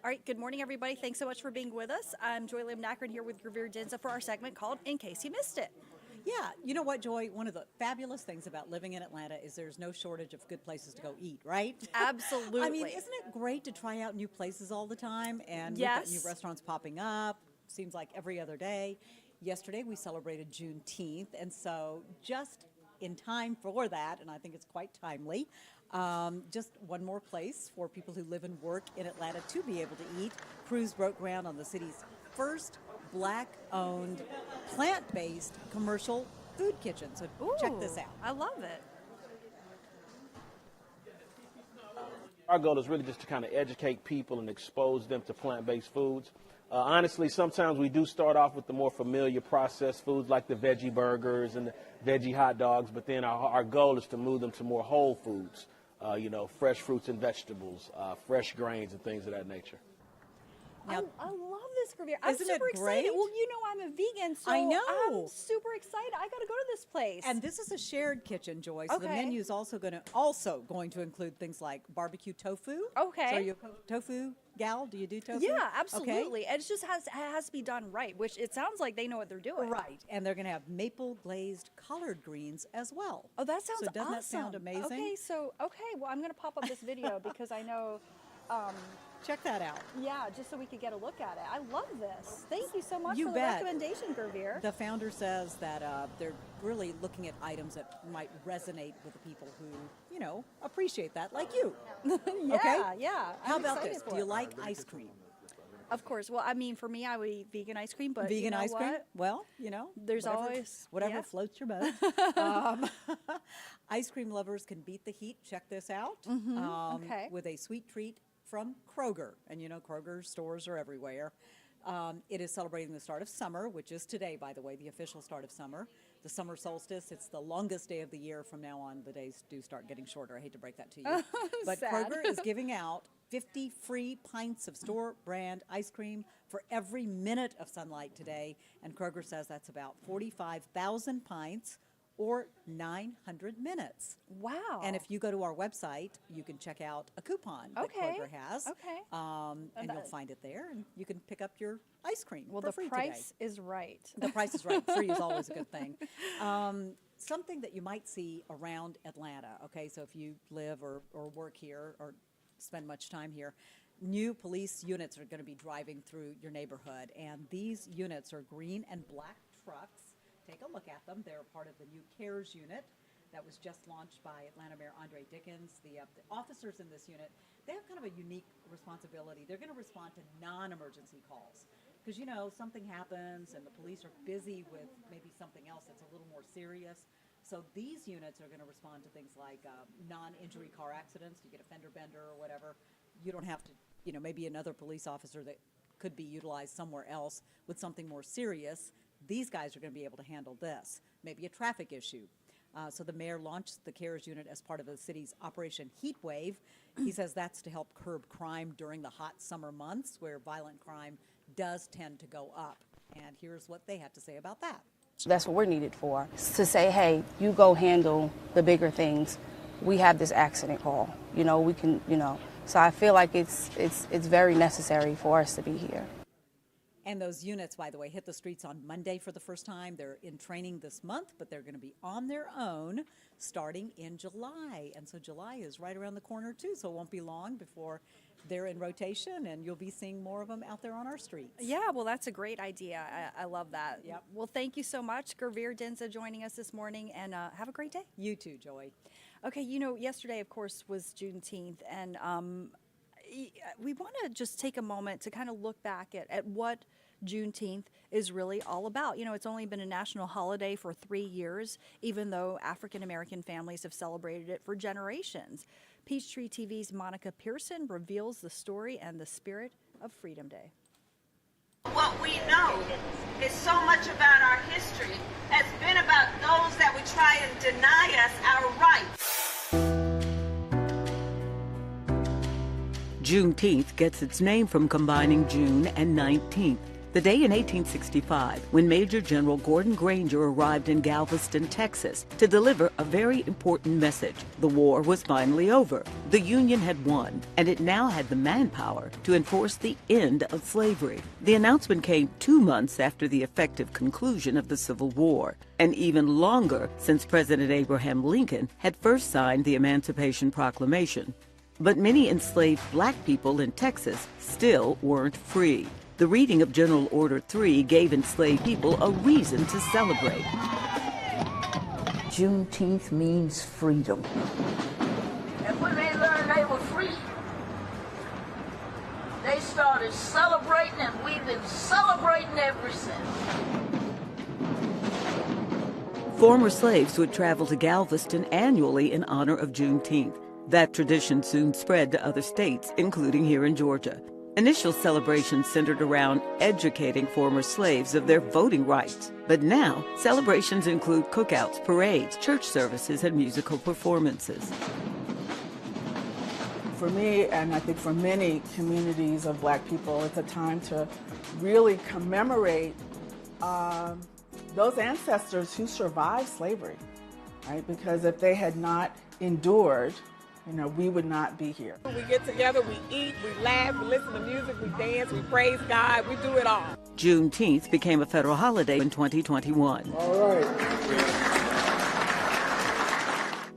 All right, good morning, everybody. Thanks so much for being with us. I'm Joy Lim-Nackern here with Gravir Dinza for our segment called In Case You Missed It. Yeah, you know what, Joy? One of the fabulous things about living in Atlanta is there's no shortage of good places to go eat, right? Absolutely. I mean, isn't it great to try out new places all the time? And we've Yes. got new restaurants popping up, seems like every other day. Yesterday we celebrated Juneteenth, and so just in time for that, and I think it's quite timely, just one more place for people who live and work in Atlanta to be able to eat. Crews broke ground on the city's first Black-owned, plant-based commercial food kitchen. So check this out. I love it. Our goal is really just to kind of educate people and expose them to plant-based foods. Honestly, sometimes we do start off with the more familiar processed foods like the veggie burgers and the veggie hot dogs, but then our goal is to move them to more whole foods, fresh fruits and vegetables, fresh grains and things of that nature. Now, I love this, Gravir. I'm Isn't super it excited. great? Well, you know I'm a vegan, so I know. I'm super excited. I got to go to this place. and this is a shared kitchen, Joy. So the Okay. menu is also going to include things like barbecue tofu. Okay. So are you a tofu gal? Do you do tofu? yeah, Okay. absolutely. And it just has to be done right, which it sounds like they know what they're doing. Right, and they're going to have maple glazed collard greens as well. Oh, that sounds So doesn't awesome. that sound amazing? Okay, well, I'm going to pop up this video because I know, Check that out. yeah, just so we could get a look at it. I love this. Thank you so much You for bet. the recommendation, Gravir. The founder says that they're really looking at items that might resonate with the people who, appreciate that, like you. yeah, okay? yeah. How I'm about excited this? for Do you it. like ice cream? Of course. Well, I mean, for me, I would eat vegan ice cream, but Vegan you know ice cream? what? Well, There's whatever- always- whatever yeah. floats your boat. Ice cream lovers can beat the heat. Check this out. Okay. With a sweet treat from Kroger, and Kroger stores are everywhere. It is celebrating the start of summer, which is today, by the way, the official start of summer. The summer solstice. It's the longest day of the year. From now on, the days do start getting shorter. I hate to break that to you, but Sad. Kroger is giving out 50 free pints of store brand ice cream for every minute of sunlight today. And Kroger says that's about 45,000 pints or 900 minutes. Wow. And if you go to our website, you can check out a coupon that Okay. Kroger has. Okay. And you'll find it there, and you can pick up your ice cream well, for the free price today. is right. The price is right. Free is always a good thing. Something that you might see around Atlanta, okay, so if you live or work here or spend much time here, new police units are going to be driving through your neighborhood, and these units are green and black trucks. Take a look at them. They're part of the new CARES unit that was just launched by Atlanta Mayor Andre Dickens. The officers in this unit, they have kind of a unique responsibility. They're going to respond to non-emergency calls. Because, something happens and the police are busy with maybe something else that's a little more serious. So these units are going to respond to things like non-injury car accidents. You get a fender bender or whatever. You don't have to, maybe another police officer that could be utilized somewhere else with something more serious. These guys are going to be able to handle this. Maybe a traffic issue. So the mayor launched the CARES unit as part of the city's Operation Heatwave. He says that's to help curb crime during the hot summer months where violent crime does tend to go up. And here's what they had to say about that. That's what we're needed for, to say, hey, you go handle the bigger things. We have this accident call. We can, So I feel like it's very necessary for us to be here. And those units, by the way, hit the streets on Monday for the first time. They're in training this month, but they're going to be on their own starting in July. And so July is right around the corner, too, so it won't be long before they're in rotation, and you'll be seeing more of them out there on our streets. Yeah, well, that's a great idea. I love that. Yep. Well, thank you so much, Gravir Dinza, joining us this morning, and have a great day. You too, Joy. Okay, yesterday, of course, was Juneteenth, and we want to just take a moment to kind of look back at what Juneteenth is really all about. It's only been a national holiday for 3 years, even though African American families have celebrated it for generations. Peachtree TV's Monica Pearson reveals the story and the spirit of Freedom Day. What we know is so much about our history has been about those that would try and deny us our rights. Juneteenth gets its name from combining June and 19th, The day in 1865 when Major General Gordon Granger arrived in Galveston, Texas, to deliver a very important message. The war was finally over. The Union had won, and it now had the manpower to enforce the end of slavery. The announcement came 2 months after the effective conclusion of the Civil War, and even longer since President Abraham Lincoln had first signed the Emancipation Proclamation. But many enslaved black people in Texas still weren't free. The reading of General Order 3 gave enslaved people a reason to celebrate. Juneteenth means freedom. And when they learned they were free, they started celebrating, and we've been celebrating ever since. Former slaves would travel to Galveston annually in honor of Juneteenth. That tradition soon spread to other states, including here in Georgia. Initial celebrations centered around educating former slaves of their voting rights. But now, celebrations include cookouts, parades, church services, and musical performances. For me, and I think for many communities of black people, it's a time to really commemorate those ancestors who survived slavery, right? Because if they had not endured, we would not be here. We get together, we eat, we laugh, we listen to music, we dance, we praise God, we do it all. Juneteenth became a federal holiday in 2021. All right.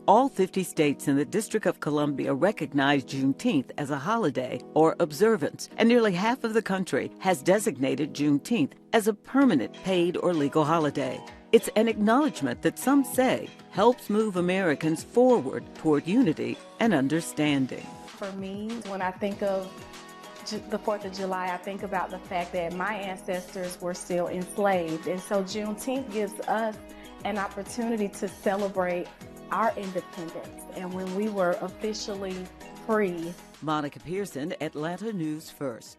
All 50 states and the District of Columbia recognize Juneteenth as a holiday or observance, and nearly half of the country has designated Juneteenth as a permanent paid or legal holiday. It's an acknowledgement that some say helps move Americans forward toward unity and understanding. For me, when I think of the 4th of July, I think about the fact that my ancestors were still enslaved. And so Juneteenth gives us an opportunity to celebrate our independence and when we were officially free. Monica Pearson, Atlanta News First.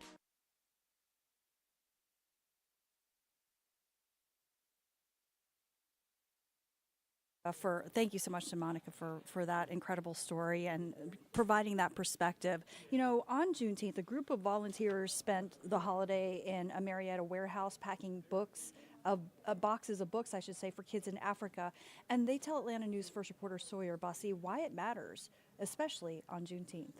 Thank you so much to Monica for that incredible story and providing that perspective. On Juneteenth, a group of volunteers spent the holiday in a Marietta warehouse packing boxes of books, I should say, for kids in Africa. And they tell Atlanta News First reporter Sawyer Bussey why it matters, especially on Juneteenth.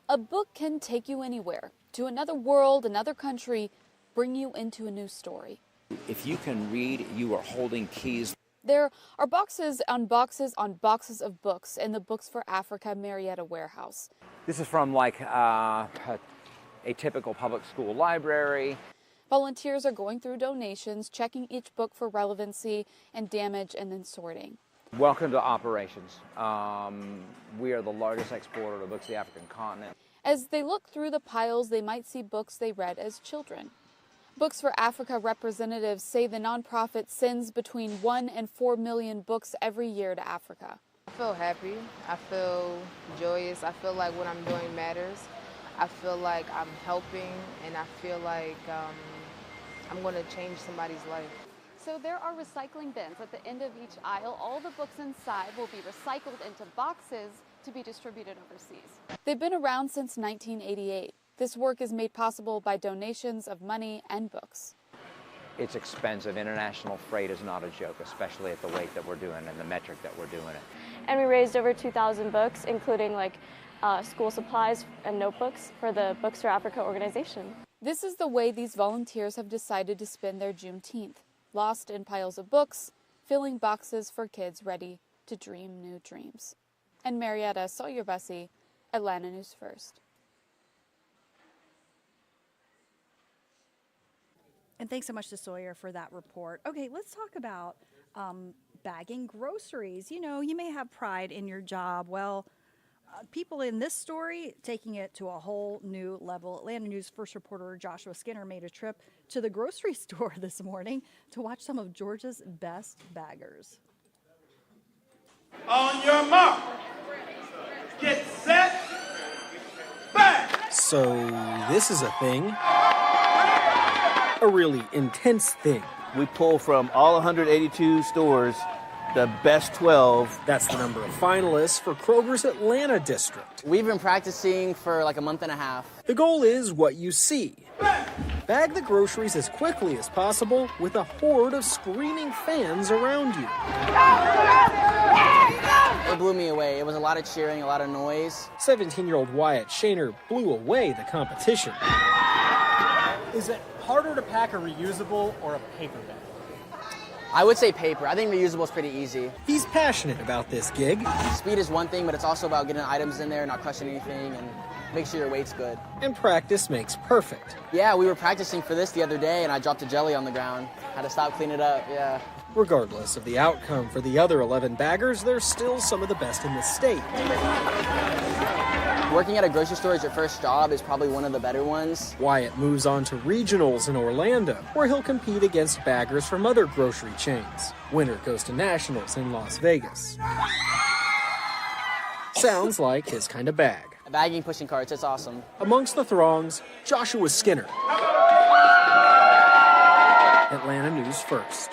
A book can take you anywhere, to another world, another country, bring you into a new story. If you can read, you are holding keys. There are boxes on boxes on boxes of books in the Books for Africa Marietta warehouse. This is from like a typical public school library. Volunteers are going through donations, checking each book for relevancy and damage, and then sorting. Welcome to operations. We are the largest exporter of books to the African continent. As they look through the piles, they might see books they read as children. Books for Africa representatives say the nonprofit sends between 1 and 4 million books every year to Africa. I feel happy. I feel joyous. I feel like what I'm doing matters. I feel like I'm helping, and I feel like I'm going to change somebody's life. So there are recycling bins at the end of each aisle. All the books inside will be recycled into boxes to be distributed overseas. They've been around since 1988. This work is made possible by donations of money and books. It's expensive. International freight is not a joke, especially at the weight that we're doing and the metric that we're doing it. And we raised over 2,000 books, including school supplies and notebooks for the Books for Africa organization. This is the way these volunteers have decided to spend their Juneteenth, lost in piles of books, filling boxes for kids ready to dream new dreams. And Marietta, Sawyer Bussey, Atlanta News First. And thanks so much to Sawyer for that report. Okay, let's talk about bagging groceries. You may have pride in your job. Well, people in this story taking it to a whole new level. Atlanta News First reporter Joshua Skinner made a trip to the grocery store this morning to watch some of Georgia's best baggers. On your mark, get set, bag! So this is a thing. A really intense thing. We pull from all 182 stores the best 12. That's the number of finalists for Kroger's Atlanta district. We've been practicing for like a month and a half. The goal is what you see. Bag the groceries as quickly as possible with a horde of screaming fans around you. It blew me away. It was a lot of cheering, a lot of noise. 17-year-old Wyatt Shaner blew away the competition. Is it harder to pack a reusable or a paper bag? I would say paper. I think reusable is pretty easy. He's passionate about this gig. Speed is one thing, but it's also about getting items in there, not crushing anything, and make sure your weight's good. And practice makes perfect. Yeah, we were practicing for this the other day, and I dropped a jelly on the ground. Had to stop, clean it up, yeah. Regardless of the outcome for the other 11 baggers, they're still some of the best in the state. Working at a grocery store as your first job is probably one of the better ones. Wyatt moves on to regionals in Orlando, where he'll compete against baggers from other grocery chains. Winner goes to nationals in Las Vegas. Sounds like his kind of bag. Bagging, pushing carts, it's awesome. Amongst the throngs, Joshua Skinner. Atlanta News First.